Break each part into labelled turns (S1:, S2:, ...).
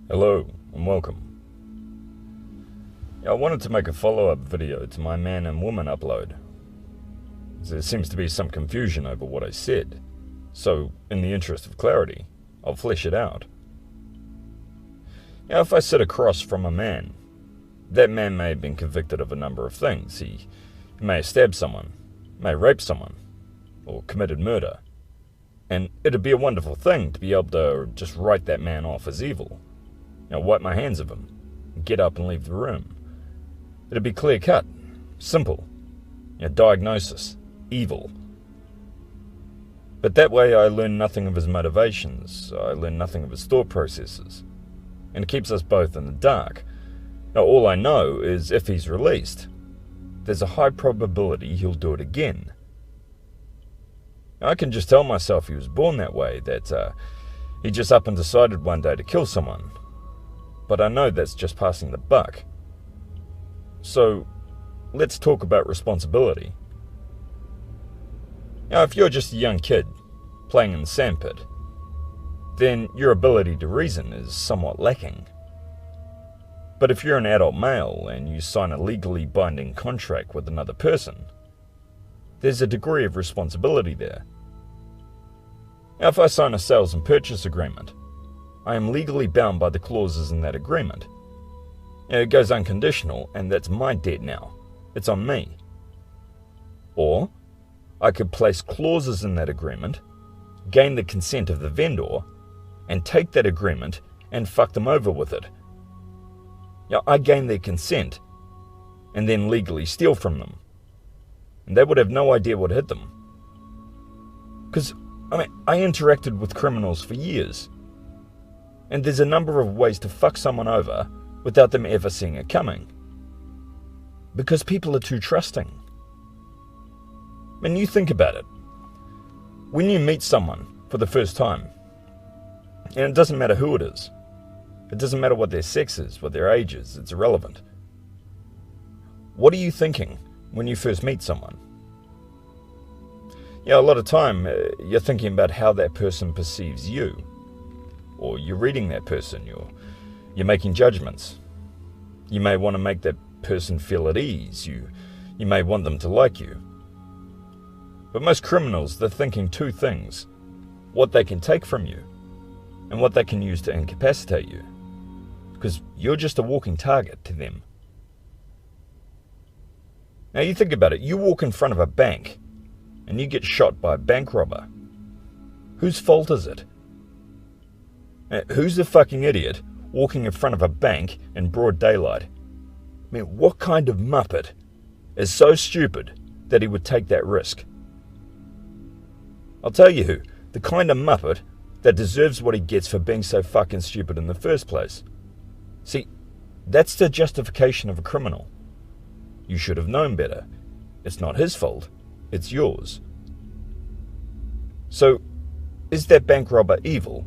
S1: Hello and welcome. I wanted to make a follow-up video to my man and woman upload. There seems to be some confusion over what I said, so in the interest of clarity, I'll flesh it out. If I sit across from a man, that man may have been convicted of a number of things. He may have stabbed someone, may have raped someone, or committed murder. And it'd be a wonderful thing to be able to just write that man off as evil. Wipe my hands of him, get up and leave the room. It'd be clear-cut, simple. Diagnosis, evil. But that way I learn nothing of his motivations, I learn nothing of his thought processes, and it keeps us both in the dark. All I know is if he's released, there's a high probability he'll do it again. I can just tell myself he was born that way, that he just up and decided one day to kill someone. But I know that's just passing the buck. So, let's talk about responsibility. If you're just a young kid, playing in the sandpit, then your ability to reason is somewhat lacking. But if you're an adult male and you sign a legally binding contract with another person, there's a degree of responsibility there. If I sign a sales and purchase agreement, I am legally bound by the clauses in that agreement. It goes unconditional, and that's my debt now. It's on me. Or, I could place clauses in that agreement, gain the consent of the vendor, and take that agreement and fuck them over with it. I gain their consent, and then legally steal from them. And they would have no idea what hit them. Because, I interacted with criminals for years. And there's a number of ways to fuck someone over without them ever seeing it coming. Because people are too trusting. You think about it. When you meet someone for the first time, and it doesn't matter who it is, it doesn't matter what their sex is, what their age is, it's irrelevant. What are you thinking when you first meet someone? A lot of time you're thinking about how that person perceives you. Or you're reading that person, you're making judgments. You may want to make that person feel at ease, you may want them to like you. But most criminals, they're thinking two things: what they can take from you, and what they can use to incapacitate you. Because you're just a walking target to them. Now you think about it, you walk in front of a bank, and you get shot by a bank robber. Whose fault is it? Who's the fucking idiot walking in front of a bank in broad daylight? What kind of muppet is so stupid that he would take that risk? I'll tell you who. The kind of muppet that deserves what he gets for being so fucking stupid in the first place. See, that's the justification of a criminal. You should have known better. It's not his fault. It's yours. So, is that bank robber evil?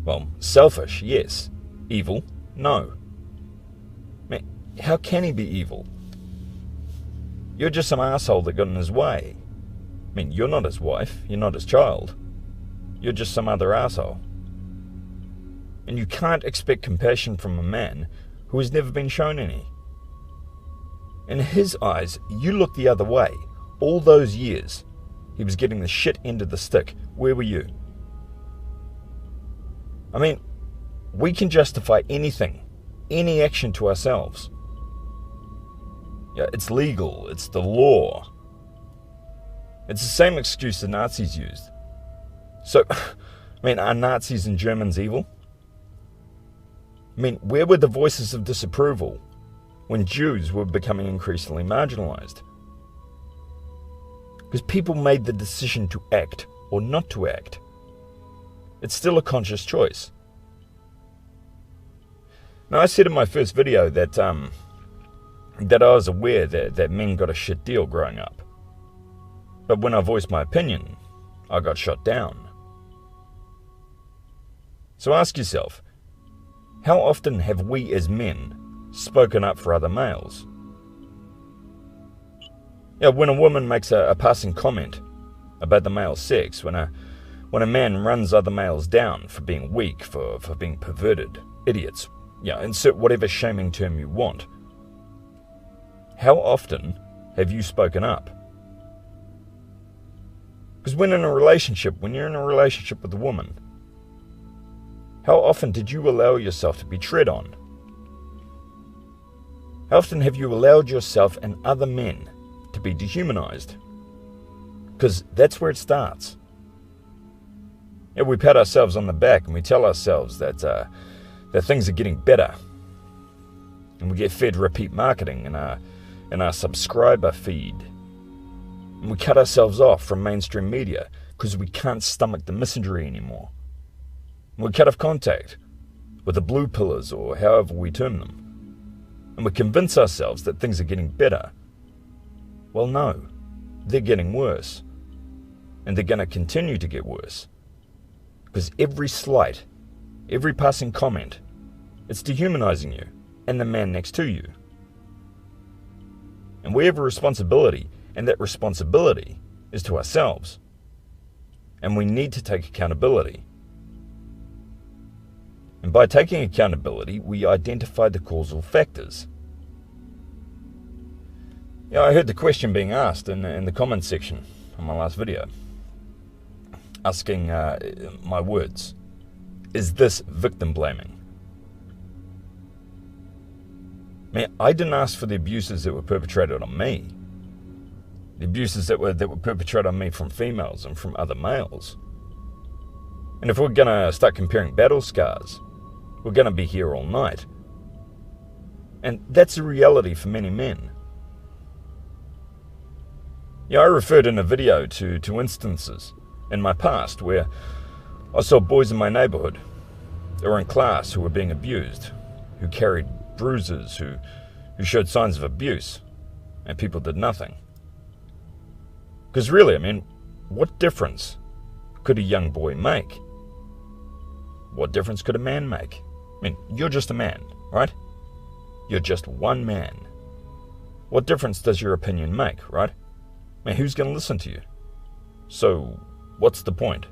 S1: Well, selfish, yes. Evil, no. How can he be evil? You're just some asshole that got in his way. You're not his wife, you're not his child. You're just some other asshole. And you can't expect compassion from a man who has never been shown any. In his eyes, you looked the other way. All those years, he was getting the shit end of the stick. Where were you? We can justify anything, any action to ourselves. It's legal, it's the law. It's the same excuse the Nazis used. So, are Nazis and Germans evil? Where were the voices of disapproval when Jews were becoming increasingly marginalized? Because people made the decision to act or not to act. It's still a conscious choice. Now, I said in my first video that I was aware that men got a shit deal growing up. But when I voiced my opinion, I got shot down. So ask yourself, how often have we as men spoken up for other males? When a woman makes a passing comment about the male sex, when a man runs other males down for being weak, for being perverted, idiots. Yeah, insert whatever shaming term you want. How often have you spoken up? Because when you're in a relationship with a woman, how often did you allow yourself to be tread on? How often have you allowed yourself and other men to be dehumanized? Because that's where it starts. Yeah, we pat ourselves on the back and we tell ourselves that things are getting better. And we get fed repeat marketing in our subscriber feed. And we cut ourselves off from mainstream media because we can't stomach the misery anymore. And we cut off contact with the blue pillars, or however we term them. And we convince ourselves that things are getting better. Well, no, they're getting worse. And they're going to continue to get worse. Because every slight, every passing comment, it's dehumanizing you and the man next to you. And we have a responsibility, and that responsibility is to ourselves. And we need to take accountability. And by taking accountability, we identify the causal factors. Yeah, I heard the question being asked in the comment section on my last video, asking my words, is this victim blaming? Man, I didn't ask for the abuses that were perpetrated on me. The abuses that were perpetrated on me from females and from other males. And if we're going to start comparing battle scars, we're going to be here all night. And that's a reality for many men. Yeah, I referred in a video to instances in my past where I saw boys in my neighborhood or in class who were being abused, who carried bruises, who showed signs of abuse, and people did nothing. Because really, I mean, what difference could a young boy make? What difference could a man make? I mean, you're just a man, right? You're just one man. What difference does your opinion make, right? I mean, who's going to listen to you? So, what's the point?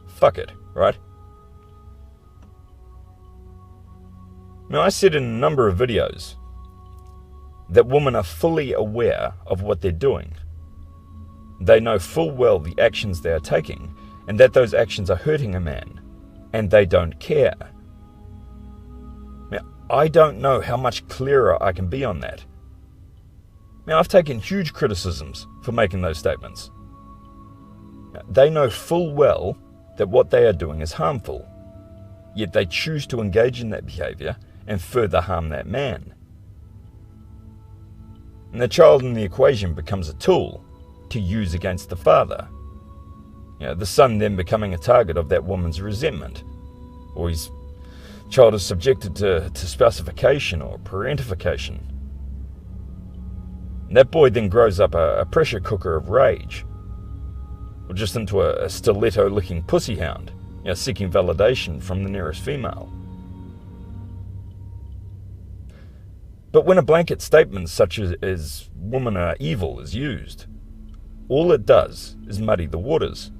S1: Fuck it, right? Now, I said in a number of videos that women are fully aware of what they're doing. They know full well the actions they are taking, and that those actions are hurting a man, and they don't care. Now, I don't know how much clearer I can be on that. Now, I've taken huge criticisms for making those statements. Now, they know full well that what they are doing is harmful, yet they choose to engage in that behavior and further harm that man. And the child in the equation becomes a tool to use against the father. You know, the son then becoming a target of that woman's resentment, or his child is subjected to spouseification or parentification. And that boy then grows up a pressure cooker of rage, or just into a stiletto-licking pussy hound, you know, seeking validation from the nearest female. But when a blanket statement such as women are evil is used, all it does is muddy the waters.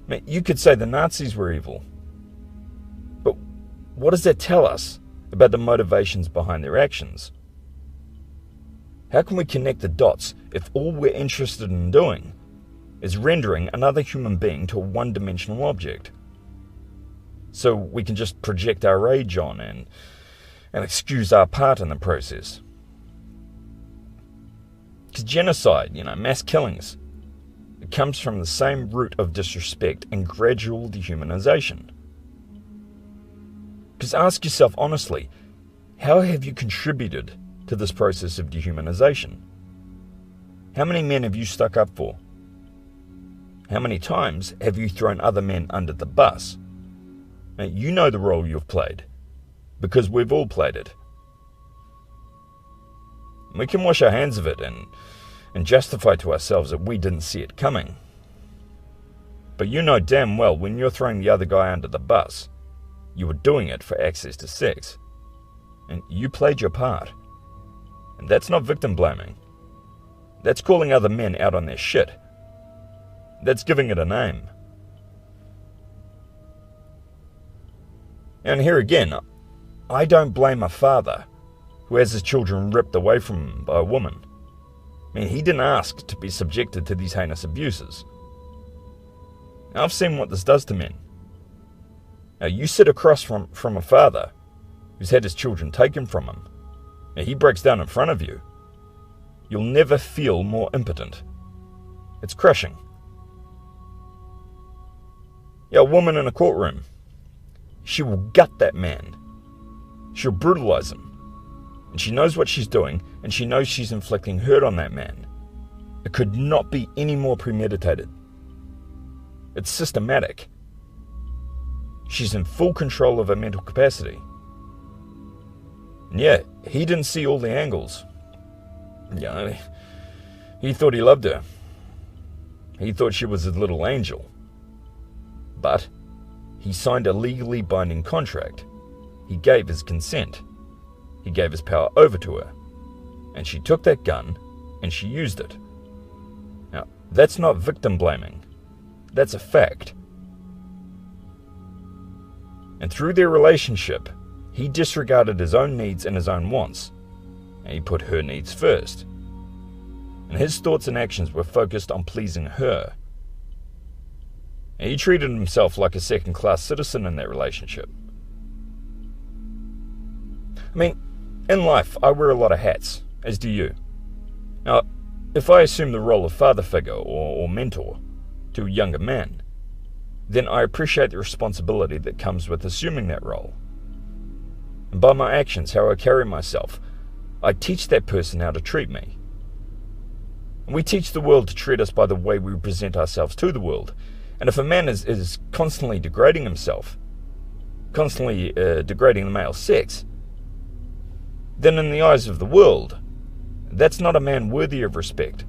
S1: I mean, you could say the Nazis were evil, but what does that tell us about the motivations behind their actions? How can we connect the dots if all we're interested in doing is rendering another human being to a one-dimensional object? So we can just project our rage on and excuse our part in the process. Because genocide, mass killings, it comes from the same root of disrespect and gradual dehumanization. Because ask yourself honestly, how have you contributed to this process of dehumanization? How many men have you stuck up for? How many times have you thrown other men under the bus? Now, you know the role you've played, because we've all played it. We can wash our hands of it and justify to ourselves that we didn't see it coming. But you know damn well when you're throwing the other guy under the bus, you were doing it for access to sex. And you played your part. And that's not victim blaming. That's calling other men out on their shit. That's giving it a name. And here again, I don't blame a father who has his children ripped away from him by a woman. I mean, he didn't ask to be subjected to these heinous abuses. Now, I've seen what this does to men. Now, you sit across from a father who's had his children taken from him. Now, he breaks down in front of you. You'll never feel more impotent. It's crushing. Yeah, a woman in a courtroom, she will gut that man. She'll brutalize him. And she knows what she's doing, and she knows she's inflicting hurt on that man. It could not be any more premeditated. It's systematic. She's in full control of her mental capacity. And yeah, he didn't see all the angles. Yeah, he thought he loved her. He thought she was his little angel. But he signed a legally binding contract. He gave his consent. He gave his power over to her. And she took that gun and she used it. Now, that's not victim blaming. That's a fact. And through their relationship, he disregarded his own needs and his own wants. And he put her needs first. And his thoughts and actions were focused on pleasing her. And he treated himself like a second-class citizen in that relationship. I mean, in life, I wear a lot of hats, as do you. Now, if I assume the role of father figure or mentor to a younger man, then I appreciate the responsibility that comes with assuming that role. And by my actions, how I carry myself, I teach that person how to treat me. And we teach the world to treat us by the way we present ourselves to the world. And if a man is constantly degrading himself, constantly degrading the male sex, then in the eyes of the world, that's not a man worthy of respect.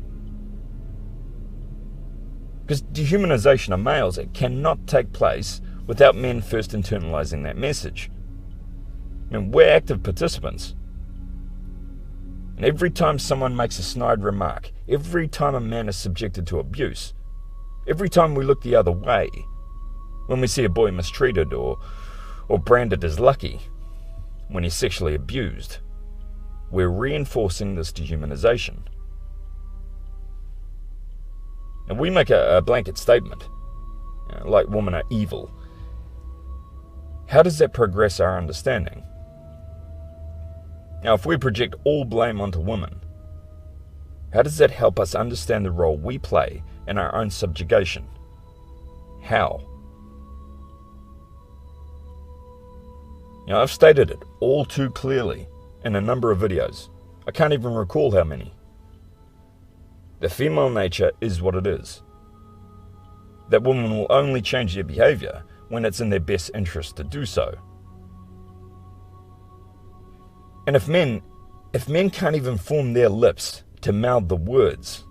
S1: Because dehumanization of males, it cannot take place without men first internalizing that message. I mean, we're active participants. And every time someone makes a snide remark, every time a man is subjected to abuse, every time we look the other way, when we see a boy mistreated or branded as lucky, when he's sexually abused, we're reinforcing this dehumanization. And we make a blanket statement, like women are evil. How does that progress our understanding? Now, if we project all blame onto women, how does that help us understand the role we play in our own subjugation? How? Now, I've stated it all too clearly in a number of videos. I can't even recall how many. The female nature is what it is. That women will only change their behavior when it's in their best interest to do so. And if men can't even form their lips to mouth the words,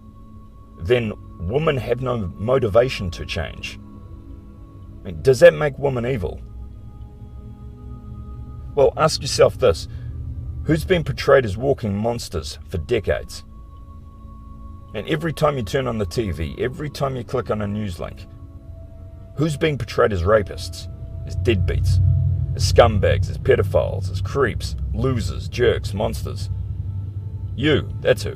S1: then women have no motivation to change. I mean, does that make women evil? Well, ask yourself this. Who's been portrayed as walking monsters for decades? And every time you turn on the TV, every time you click on a news link, who's being portrayed as rapists, as deadbeats, as scumbags, as pedophiles, as creeps, losers, jerks, monsters? You, that's who.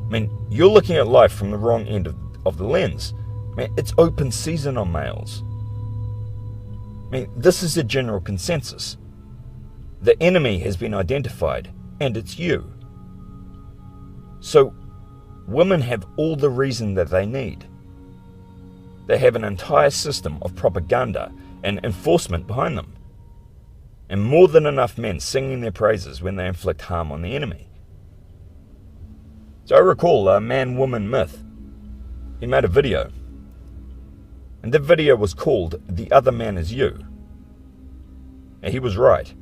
S1: I mean, you're looking at life from the wrong end of the lens. I mean, it's open season on males. I mean, this is a general consensus. The enemy has been identified, and it's you. So, women have all the reason that they need. They have an entire system of propaganda and enforcement behind them. And more than enough men singing their praises when they inflict harm on the enemy. So I recall a man-woman myth. He made a video. And the video was called "The Other Man Is You." And he was right.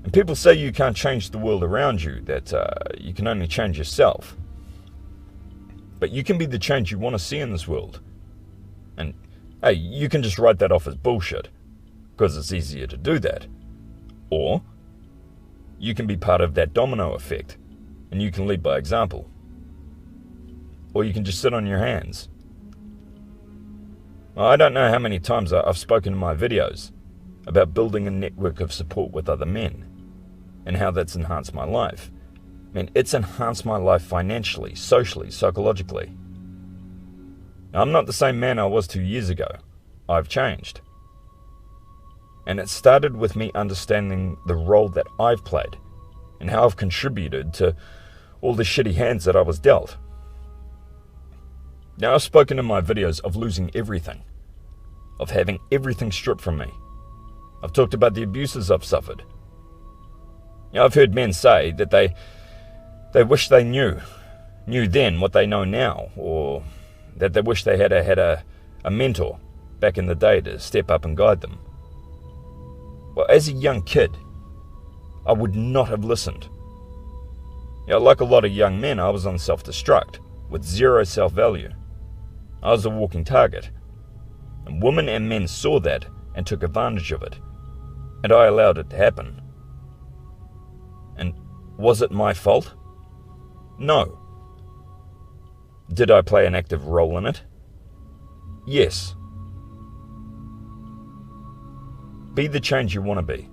S1: And people say you can't change the world around you, that you can only change yourself. But you can be the change you want to see in this world. And hey, you can just write that off as bullshit, because it's easier to do that. Or you can be part of that domino effect, and you can lead by example. Or you can just sit on your hands. I don't know how many times I've spoken in my videos about building a network of support with other men and how that's enhanced my life. Man, it's enhanced my life financially, socially, psychologically. Now, I'm not the same man I was 2 years ago. I've changed. And it started with me understanding the role that I've played and how I've contributed to all the shitty hands that I was dealt. Now, I've spoken in my videos of losing everything, of having everything stripped from me. I've talked about the abuses I've suffered. I've heard men say that they wish they knew then what they know now, or that they wish they had a mentor back in the day to step up and guide them. Well, as a young kid, I would not have listened. Like a lot of young men, I was on self-destruct, with zero self-value. I was a walking target. And women and men saw that and took advantage of it. And I allowed it to happen. And was it my fault? No. Did I play an active role in it? Yes. Be the change you want to be.